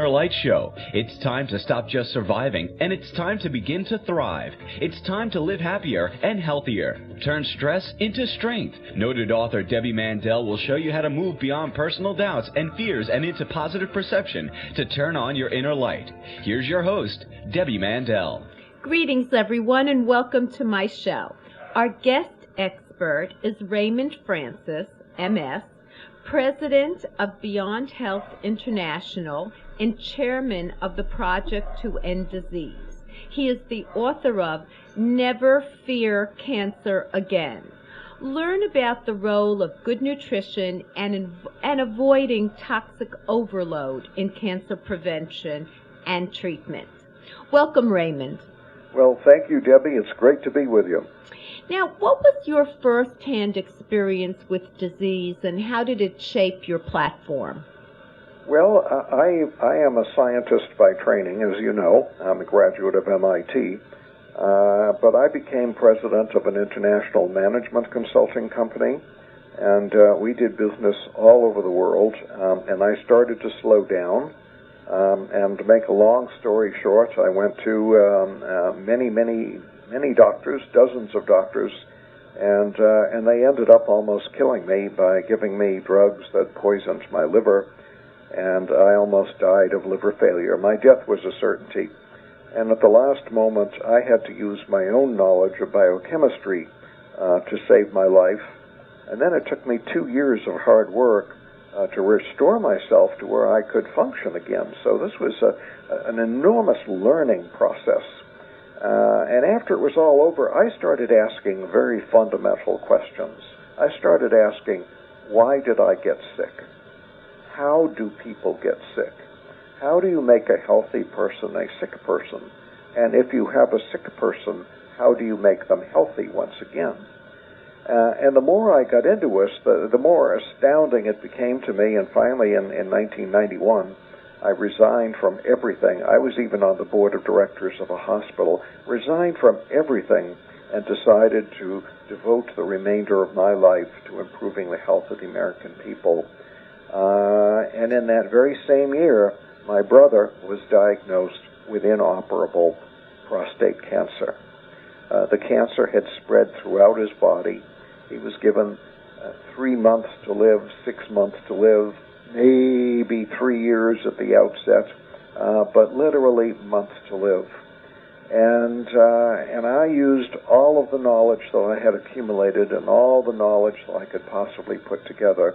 Light Show. It's time to stop just surviving, and it's time to begin to thrive. It's time to live happier and healthier. Turn stress into strength. Noted author Debbie Mandel will show you how to move beyond personal doubts and fears and into positive perception to turn on your inner light. Here's your host, Debbie Mandel. Greetings, everyone, and welcome to my show. Our guest expert is Raymond Francis, MS, President of Beyond Health International and Chairman of the Project to End Disease. He is the author of Never Fear Cancer Again. Learn about the role of good nutrition and avoiding toxic overload in cancer prevention and treatment. Welcome, Raymond. Well, thank you, Debbie. It's great to be with you. Now, what was your first-hand experience with disease, and how did it shape your platform? Well, I am a scientist by training, as you know. I'm a graduate of MIT. But I became president of an international management consulting company, and we did business all over the world. And I started to slow down. And to make a long story short, I went to many doctors, dozens of doctors, and they ended up almost killing me by giving me drugs that poisoned my liver, and I almost died of liver failure. My death was a certainty. And at the last moment, I had to use my own knowledge of biochemistry to save my life. And then it took me 2 years of hard work to restore myself to where I could function again. So this was an enormous learning process. And after it was all over, I started asking very fundamental questions. I started asking, why did I get sick? How do people get sick? How do you make a healthy person a sick person? And if you have a sick person, how do you make them healthy once again? And the more I got into this, the more astounding it became to me. And finally, in 1991, I resigned from everything. I was even on the board of directors of a hospital, resigned from everything, and decided to devote the remainder of my life to improving the health of the American people. And in that very same year, my brother was diagnosed with inoperable prostate cancer. The cancer had spread throughout his body. He was given 3 months to live, 6 months to live, maybe 3 years at the outset, but literally months to live. And I used all of the knowledge that I had accumulated and all the knowledge that I could possibly put together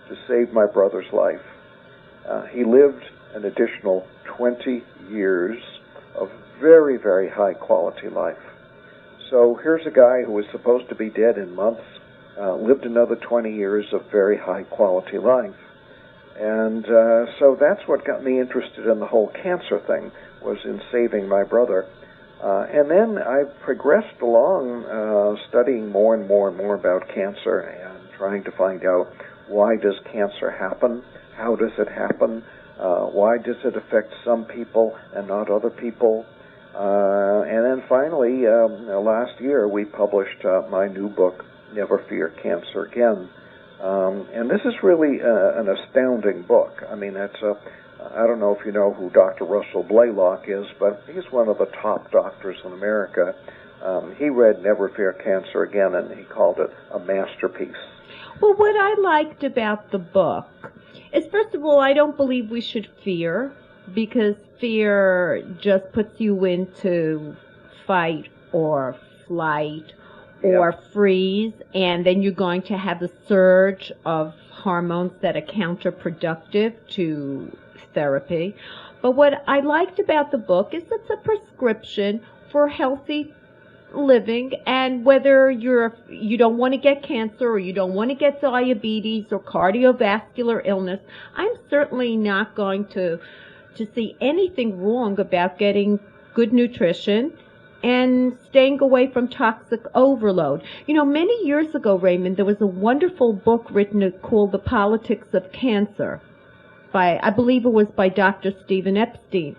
to save my brother's life. He lived an additional 20 years of very, very high quality life. So here's a guy who was supposed to be dead in months, lived another 20 years of very high quality life. And so that's what got me interested in the whole cancer thing, was in saving my brother. And then I progressed along studying more and more and more about cancer and trying to find out, why does cancer happen? How does it happen? Why does it affect some people and not other people? And then finally, last year, we published my new book, Never Fear Cancer Again. And this is really an astounding book. I mean, I don't know if you know who Dr. Russell Blaylock is, but he's one of the top doctors in America. He read Never Fear Cancer Again, and he called it a masterpiece. Well, what I liked about the book is, first of all, I don't believe we should fear, because fear just puts you into fight or flight or freeze, and then you're going to have a surge of hormones that are counterproductive to therapy. But what I liked about the book is it's a prescription for healthy living, and whether you don't want to get cancer or you don't want to get diabetes or cardiovascular illness, I'm certainly not going to see anything wrong about getting good nutrition and staying away from toxic overload. You know, many years ago, Raymond, there was a wonderful book written called The Politics of Cancer I believe it was by Dr. Stephen Epstein.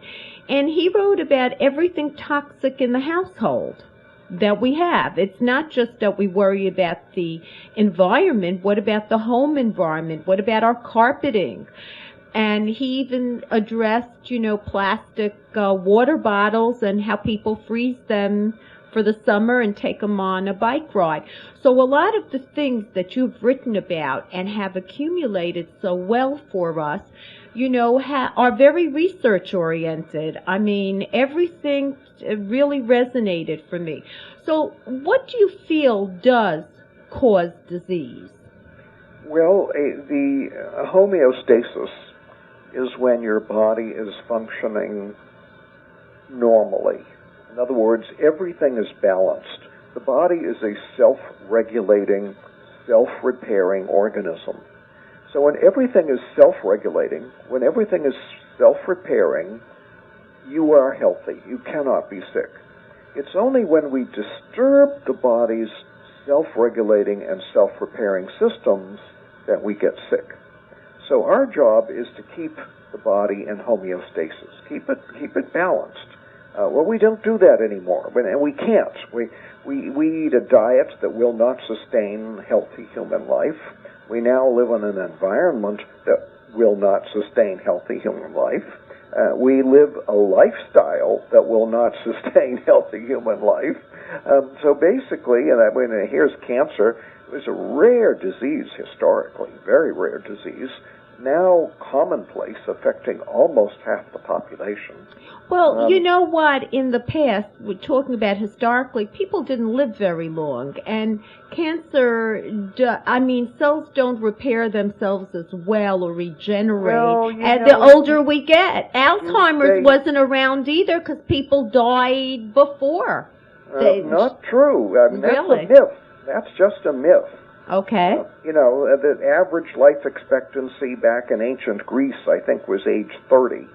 And he wrote about everything toxic in the household that we have. It's not just that we worry about the environment. What about the home environment? What about our carpeting? And he even addressed, plastic water bottles and how people freeze them for the summer and take them on a bike ride. So a lot of the things that you've written about and have accumulated so well for us, are very research-oriented. I mean, everything really resonated for me. So what do you feel does cause disease? Well, the homeostasis is when your body is functioning normally. In other words, everything is balanced. The body is a self-regulating, self-repairing organism. So when everything is self-regulating, when everything is self-repairing, you are healthy. You cannot be sick. It's only when we disturb the body's self-regulating and self-repairing systems that we get sick. So our job is to keep the body in homeostasis, keep it balanced. Well, we don't do that anymore, and we can't. We eat a diet that will not sustain healthy human life. We now live in an environment that will not sustain healthy human life. We live a lifestyle that will not sustain healthy human life. So basically, here's cancer. It was a rare disease historically, very rare disease, now commonplace, affecting almost half the population. Well, you know what? In the past, we're talking about historically, people didn't live very long. And cancer, cells don't repair themselves as well or regenerate as the older we get. Alzheimer's wasn't around either because people died before. Not true. That's really? A myth. That's just a myth. Okay. The average life expectancy back in ancient Greece, I think, was age 30.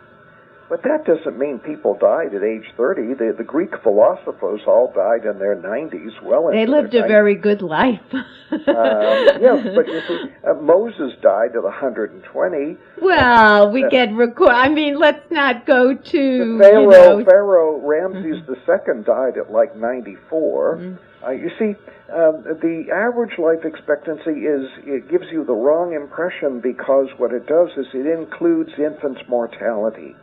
But that doesn't mean people died at age 30. The Greek philosophers all died in their 90s. They lived a very good life. Yes, but you see, Moses died at 120. Well, let's not go to... Pharaoh Ramses II died at like 94. Mm-hmm. You see, the average life expectancy it gives you the wrong impression because what it does is it includes infant mortality.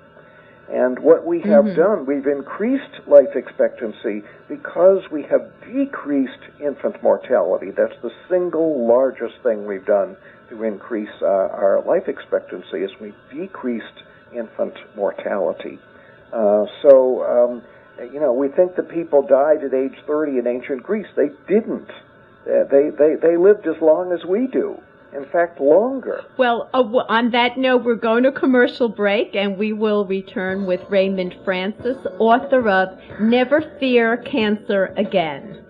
And what we have done, we've increased life expectancy because we have decreased infant mortality. That's the single largest thing we've done to increase our life expectancy is we've decreased infant mortality. We think that people died at age 30 in ancient Greece. They didn't. They lived as long as we do. In fact, longer. Well, on that note, we're going to commercial break, and we will return with Raymond Francis, author of Never Fear Cancer Again.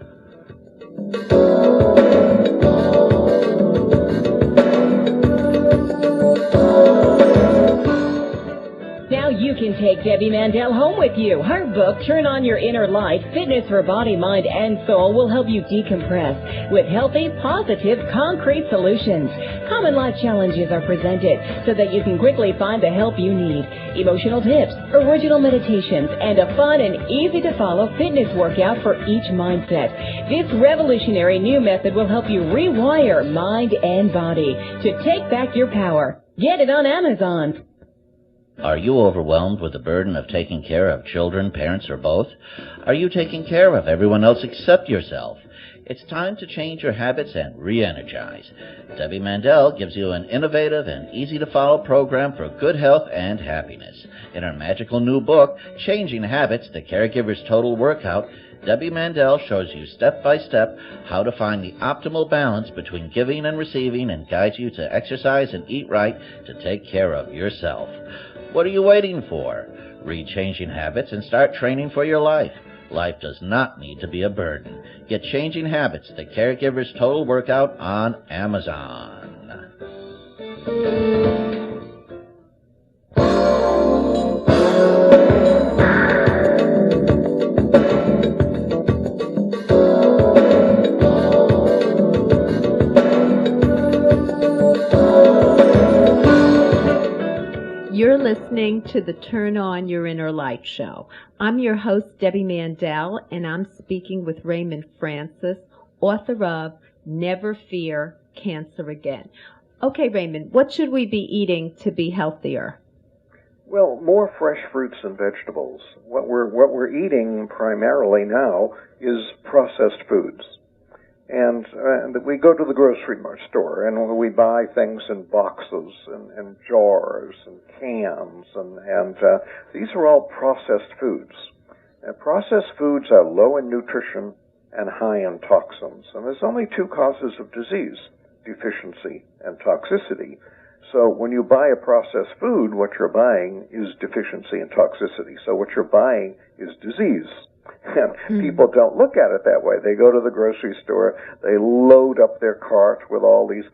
Now you can take Debbie Mandel home with you. Her book, Turn On Your Inner Light, Fitness for Body, Mind, and Soul, will help you decompress with healthy, positive, concrete solutions. Common life challenges are presented so that you can quickly find the help you need. Emotional tips, original meditations, and a fun and easy-to-follow fitness workout for each mindset. This revolutionary new method will help you rewire mind and body to take back your power. Get it on Amazon. Are you overwhelmed with the burden of taking care of children, parents, or both? Are you taking care of everyone else except yourself? It's time to change your habits and re-energize. Debbie Mandel gives you an innovative and easy-to-follow program for good health and happiness. In her magical new book, Changing Habits, The Caregiver's Total Workout, Debbie Mandel shows you step-by-step how to find the optimal balance between giving and receiving and guides you to exercise and eat right to take care of yourself. What are you waiting for? Read Changing Habits and start training for your life. Life does not need to be a burden. Get Changing Habits, The Caregiver's Total Workout on Amazon. You're listening to the Turn On Your Inner Light show. I'm your host, Debbie Mandel, and I'm speaking with Raymond Francis, author of Never Fear Cancer Again. Okay, Raymond, what should we be eating to be healthier? Well, more fresh fruits and vegetables. What we're eating primarily now is processed foods. And we go to the grocery store and we buy things in boxes and jars and cans, and these are all processed foods. Processed foods are low in nutrition and high in toxins. And there's only two causes of disease: deficiency and toxicity. So when you buy a processed food, what you're buying is deficiency and toxicity. So what you're buying is disease. And people don't look at it that way. They go to the grocery store, they load up their cart with all these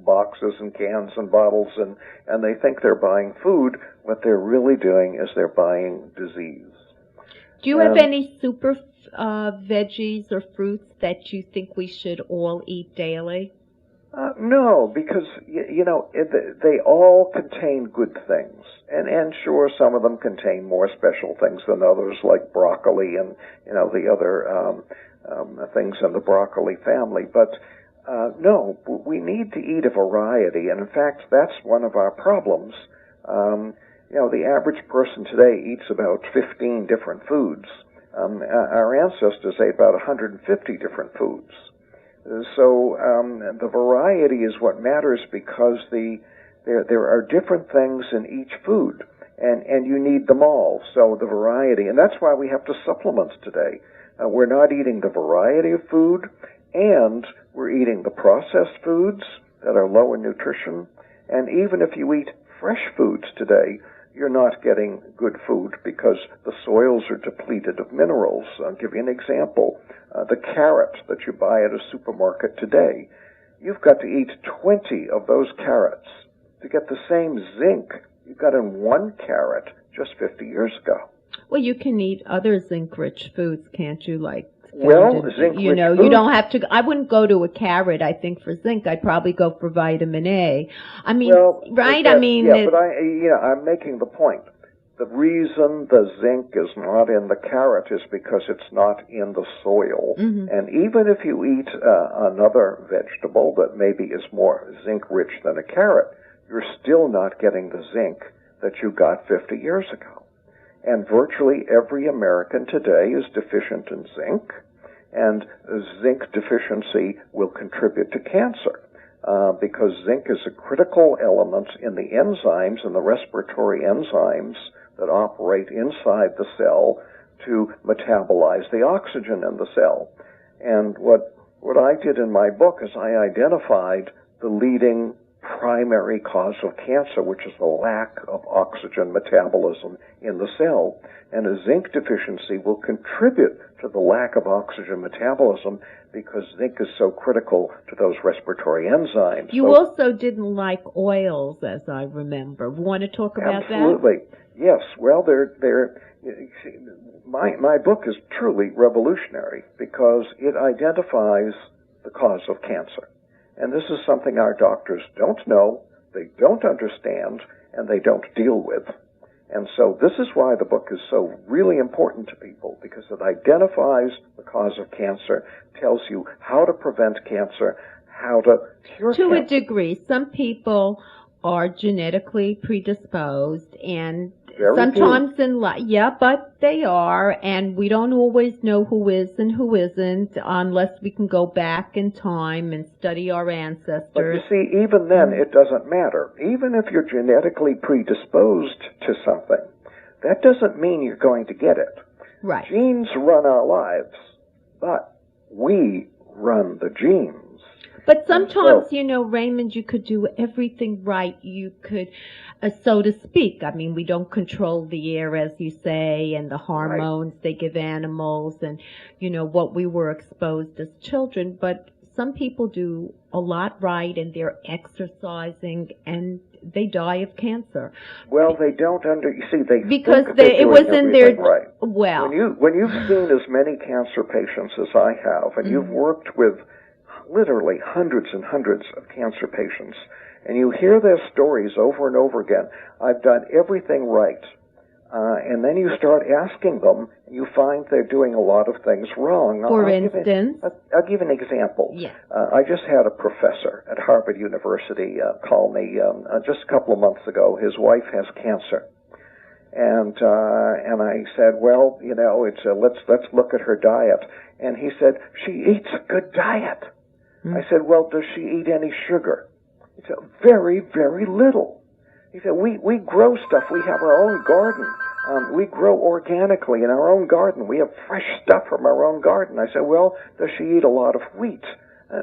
boxes and cans and bottles, and they think they're buying food. What they're really doing is they're buying disease. Do you have any super veggies or fruits that you think we should all eat daily? No, because, they all contain good things. And sure, some of them contain more special things than others, like broccoli and, the other things in the broccoli family. But, no, we need to eat a variety. And, in fact, that's one of our problems. The average person today eats about 15 different foods. Our ancestors ate about 150 different foods. So the variety is what matters, because there are different things in each food, and you need them all. So the variety, and that's why we have to supplement today. We're not eating the variety of food, and we're eating the processed foods that are low in nutrition. And even if you eat fresh foods today, you're not getting good food because the soils are depleted of minerals. I'll give you an example. The carrot that you buy at a supermarket today, you've got to eat 20 of those carrots to get the same zinc you got in one carrot just 50 years ago. Well, you can eat other zinc-rich foods, can't you? Like, zinc-rich you foods. don't have to. I wouldn't go to a carrot, I think, for zinc. I'd probably go for vitamin A. I mean, right? But I'm making the point. The reason the zinc is not in the carrot is because it's not in the soil. Mm-hmm. And even if you eat another vegetable that maybe is more zinc-rich than a carrot, you're still not getting the zinc that you got 50 years ago. And virtually every American today is deficient in zinc, and zinc deficiency will contribute to cancer. Because zinc is a critical element in the enzymes, in the respiratory enzymes that operate inside the cell to metabolize the oxygen in the cell. And what I did in my book is I identified the leading primary cause of cancer, which is the lack of oxygen metabolism in the cell. And a zinc deficiency will contribute to the lack of oxygen metabolism because zinc is so critical to those respiratory enzymes. You also didn't like oils, as I remember. Want to talk about that? Absolutely. Yes. Well, my book is truly revolutionary because it identifies the cause of cancer. And this is something our doctors don't know, they don't understand, and they don't deal with. And so this is why the book is so really important to people, because it identifies the cause of cancer, tells you how to prevent cancer, how to cure cancer. To a degree, some people are genetically predisposed, and sometimes in life, but they are, and we don't always know who is and who isn't unless we can go back in time and study our ancestors. But you see, even then, it doesn't matter. Even if you're genetically predisposed to something, that doesn't mean you're going to get it. Right. Genes run our lives, but we run the genes. But sometimes, Raymond, you could do everything right. You could, so to speak. I mean, we don't control the air, as you say, and the hormones they give animals and, what we were exposed as children. But some people do a lot right, and they're exercising, and they die of cancer. Well, they don't because it was in their right. Well, when you've seen as many cancer patients as I have, and you've worked with literally hundreds and hundreds of cancer patients, and you hear their stories over and over again. I've done everything right, And then you start asking them, and you find they're doing a lot of things wrong. For instance? I'll give an example. Yes. I just had a professor at Harvard University call me just a couple of months ago. His wife has cancer. And I said, well, you know, it's let's look at her diet. And he said, she eats a good diet. I said, well, does she eat any sugar? He said, very, very little. He said, we grow stuff. We have our own garden. We grow organically in our own garden. We have fresh stuff from our own garden. I said, well, does she eat a lot of wheat?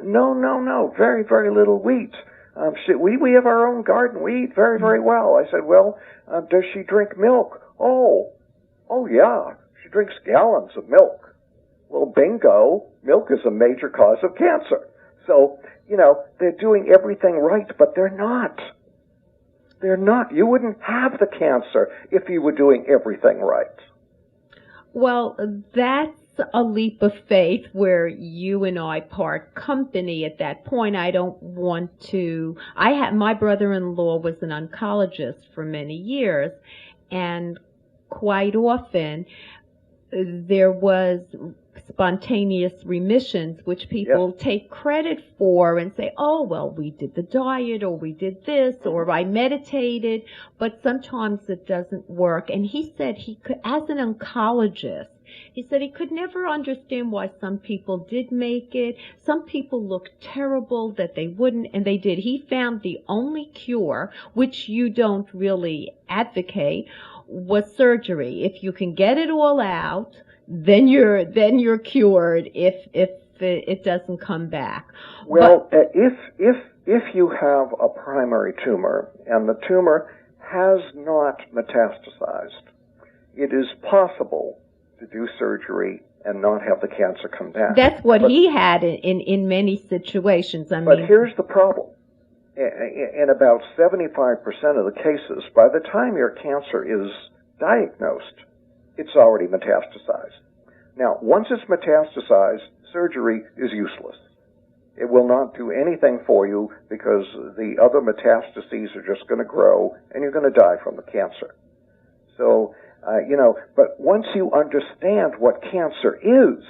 No. Very, very little wheat. We have our own garden. We eat very, very well. I said, well, does she drink milk? Oh, yeah. She drinks gallons of milk. Well, bingo. Milk is a major cause of cancer. So, you know, they're doing everything right, but they're not. They're not. You wouldn't have the cancer if you were doing everything right. Well, that's a leap of faith where you and I part company at that point. I don't want to... my brother-in-law was an oncologist for many years, and quite often there was spontaneous remissions, which people take credit for and say, oh, well, we did the diet, or we did this, or I meditated, but sometimes it doesn't work. And he said he could, as an oncologist, he said he could never understand why some people did make it. Some people looked terrible that they wouldn't, and they did. He found the only cure, which you don't really advocate, was surgery. If you can get it all out, then you're cured if it doesn't come back. Well, if you have a primary tumor and the tumor has not metastasized, it is possible to do surgery and not have the cancer come back. That's what he had in many situations. But here's the problem. In about 75% of the cases, by the time your cancer is diagnosed, it's already metastasized. Now, once it's metastasized, surgery is useless. It will not do anything for you because the other metastases are just going to grow and you're going to die from the cancer. So, but once you understand what cancer is,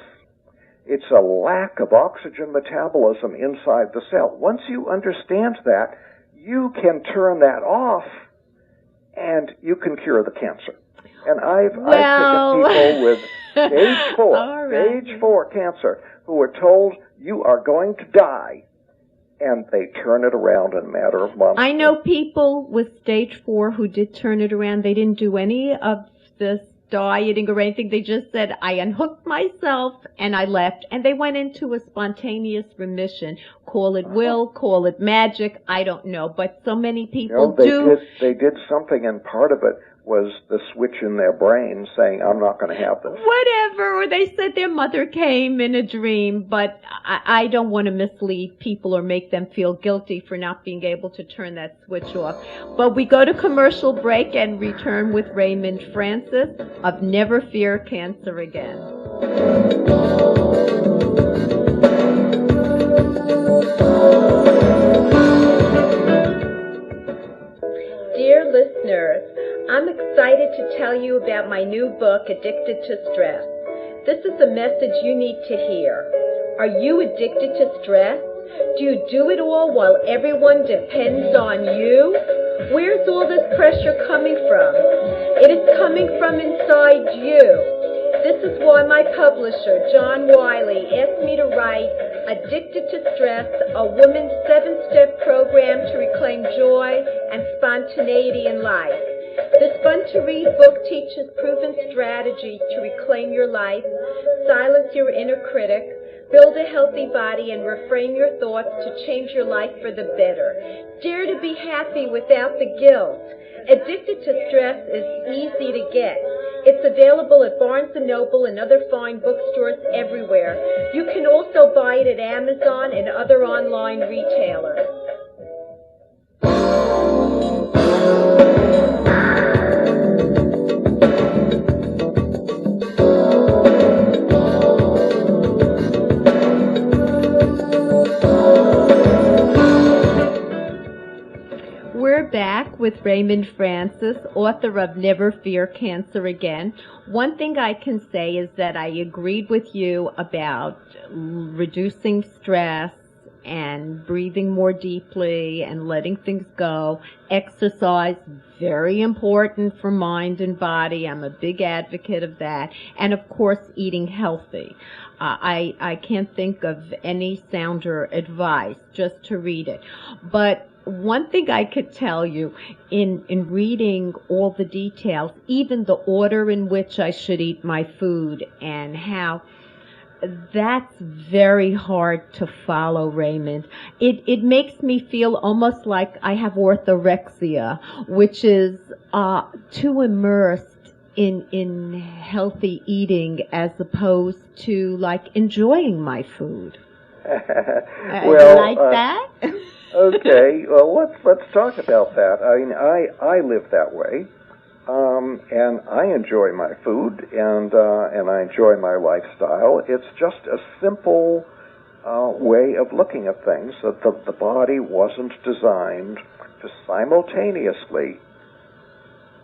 it's a lack of oxygen metabolism inside the cell. Once you understand that, you can turn that off and you can cure the cancer. And I've taken people with stage 4 cancer who are told you are going to die, and they turn it around in a matter of months. I know people with stage 4 who did turn it around. They didn't do any of this dieting or anything. They just said, I unhooked myself and I left, and they went into a spontaneous remission. Call it will, call it magic, I don't know, but so many people do. They did something, and part of it was the switch in their brain saying, I'm not going to have this. Whatever, or they said their mother came in a dream, but I don't want to mislead people or make them feel guilty for not being able to turn that switch off. But we go to commercial break and return with Raymond Francis of Never Fear Cancer Again. Dear listeners, I'm excited to tell you about my new book, Addicted to Stress. This is a message you need to hear. Are you addicted to stress? Do you do it all while everyone depends on you? Where's all this pressure coming from? It is coming from inside you. This is why my publisher, John Wiley, asked me to write Addicted to Stress, a woman's 7-step program to reclaim joy and spontaneity in life. This fun-to-read book teaches proven strategies to reclaim your life, silence your inner critic, build a healthy body, and reframe your thoughts to change your life for the better. Dare to be happy without the guilt. Addicted to Stress is easy to get. It's available at Barnes & Noble and other fine bookstores everywhere. You can also buy it at Amazon and other online retailers. with Raymond Francis, author of Never Fear Cancer Again. One thing I can say is that I agreed with you about reducing stress and breathing more deeply and letting things go. Exercise, very important for mind and body. I'm a big advocate of that. And of course, eating healthy. I can't think of any sounder advice, just to read it. But one thing I could tell you, in reading all the details, even the order in which I should eat my food and how, that's very hard to follow, Raymond. It makes me feel almost like I have orthorexia, which is too immersed in healthy eating as opposed to like enjoying my food. Well, like that? Okay, well, let's talk about that. I mean, I live that way, and I enjoy my food, and I enjoy my lifestyle. It's just a simple way of looking at things, that the body wasn't designed to simultaneously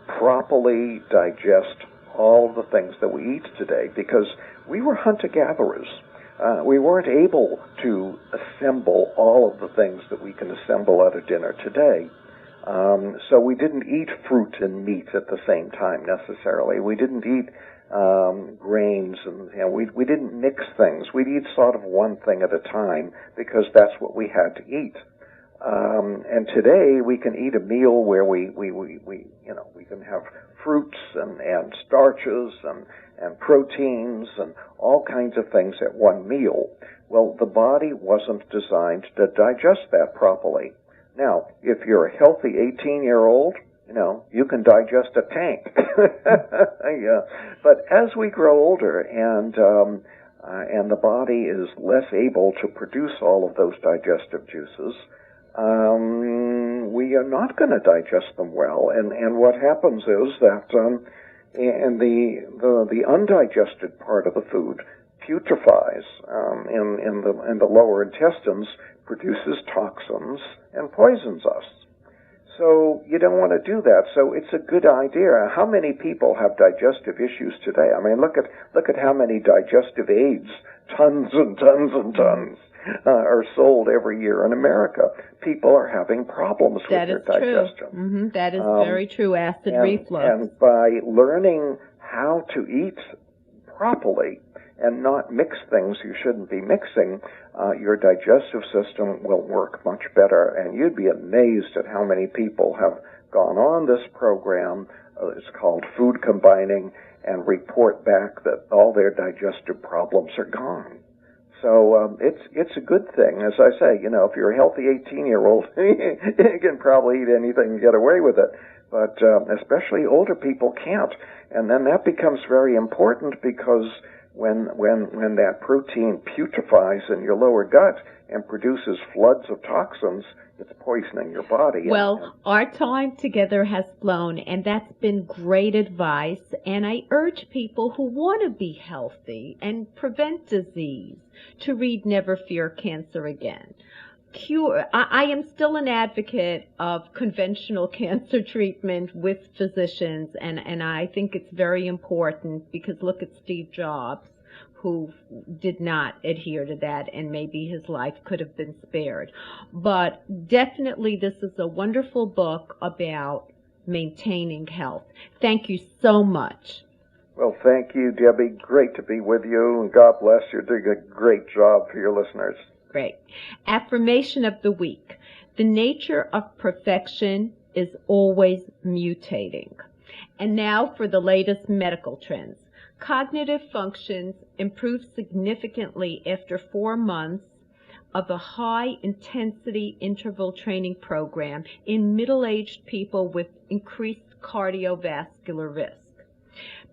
properly digest all the things that we eat today, because we were hunter-gatherers. We weren't able to assemble all of the things that we can assemble at a dinner today. So we didn't eat fruit and meat at the same time necessarily. We didn't eat grains, and we didn't mix things. We'd eat sort of one thing at a time because that's what we had to eat. And today we can eat a meal where we can have fruits and starches and proteins and all kinds of things at one meal. Well, the body wasn't designed to digest that properly. Now, if you're a healthy 18-year-old, you can digest a tank. Yeah. But as we grow older and the body is less able to produce all of those digestive juices, we are not going to digest them well. And what happens is that and the undigested part of the food putrefies in the lower intestines, produces toxins and poisons us. So you don't want to do that. So it's a good idea. How many people have digestive issues today? I mean, look at how many digestive aids, tons and tons and tons, are sold every year in America. People are having problems with their digestion. Mm-hmm. That is very true. Acid reflux. And by learning how to eat properly and not mix things you shouldn't be mixing, your digestive system will work much better. And you'd be amazed at how many people have gone on this program. It's called Food Combining, and report back that all their digestive problems are gone. So it's a good thing. As I say, if you're a healthy 18-year-old, you can probably eat anything and get away with it. But especially older people can't. And then that becomes very important, because when that protein putrefies in your lower gut and produces floods of toxins, it's poisoning your body. Well, our time together has flown, and that's been great advice. And I urge people who want to be healthy and prevent disease to read Never Fear Cancer Again. I am still an advocate of conventional cancer treatment with physicians, and I think it's very important, because look at Steve Jobs, who did not adhere to that, and maybe his life could have been spared. But definitely this is a wonderful book about maintaining health. Thank you so much. Well, thank you, Debbie. Great to be with you, and God bless you. You're doing a great job for your listeners. Great. Affirmation of the week. The nature of perfection is always mutating. And now for the latest medical trends. Cognitive functions improve significantly after 4 months of a high-intensity interval training program in middle-aged people with increased cardiovascular risk.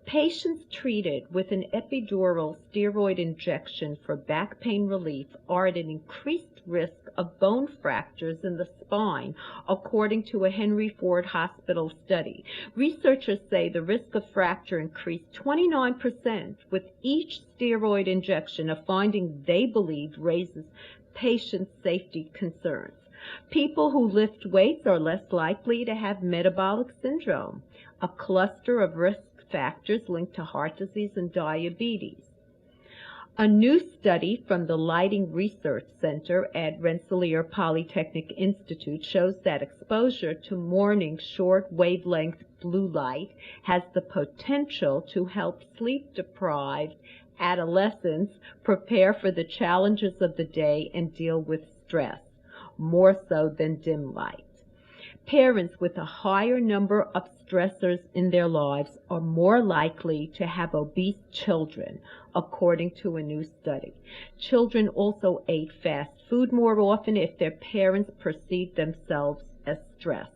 Patients treated with an epidural steroid injection for back pain relief are at an increased risk of bone fractures in the spine, according to a Henry Ford Hospital study. Researchers say the risk of fracture increased 29% with each steroid injection, a finding they believe raises patient safety concerns. People who lift weights are less likely to have metabolic syndrome, a cluster of risk factors linked to heart disease and diabetes. A new study from the Lighting Research Center at Rensselaer Polytechnic Institute shows that exposure to morning short wavelength blue light has the potential to help sleep-deprived adolescents prepare for the challenges of the day and deal with stress, more so than dim light. Parents with a higher number of stressors in their lives are more likely to have obese children, according to a new study. Children also ate fast food more often if their parents perceived themselves as stressed.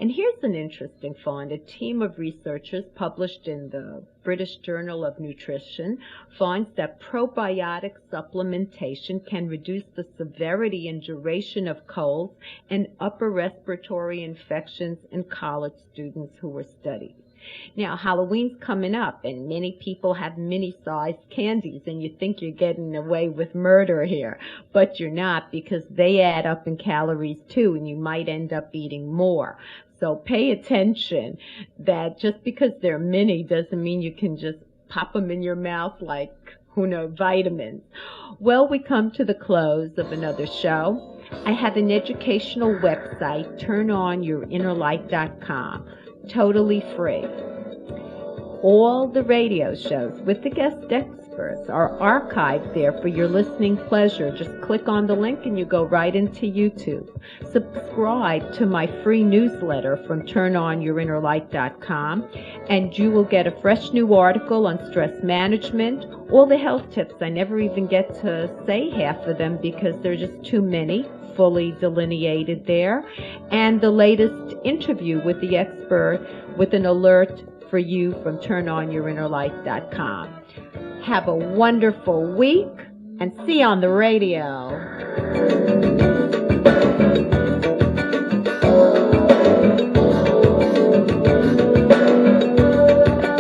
And here's an interesting find. A team of researchers published in the British Journal of Nutrition finds that probiotic supplementation can reduce the severity and duration of colds and upper respiratory infections in college students who were studied. Now, Halloween's coming up, and many people have mini-sized candies, and you think you're getting away with murder here, but you're not, because they add up in calories too, and you might end up eating more. So pay attention that just because they're mini doesn't mean you can just pop them in your mouth like, vitamins. Well, we come to the close of another show. I have an educational website, turnonyourinnerlight.com. Totally free. All the radio shows with the guest experts are archived there for your listening pleasure. Just click on the link and you go right into YouTube. Subscribe to my free newsletter from turnonyourinnerlight.com, and you will get a fresh new article on stress management, all the health tips. I never even get to say half of them because there are just too many fully delineated there, and the latest interview with the expert with an alert for you from turnonyourinnerlight.com. Have a wonderful week and see you on the radio.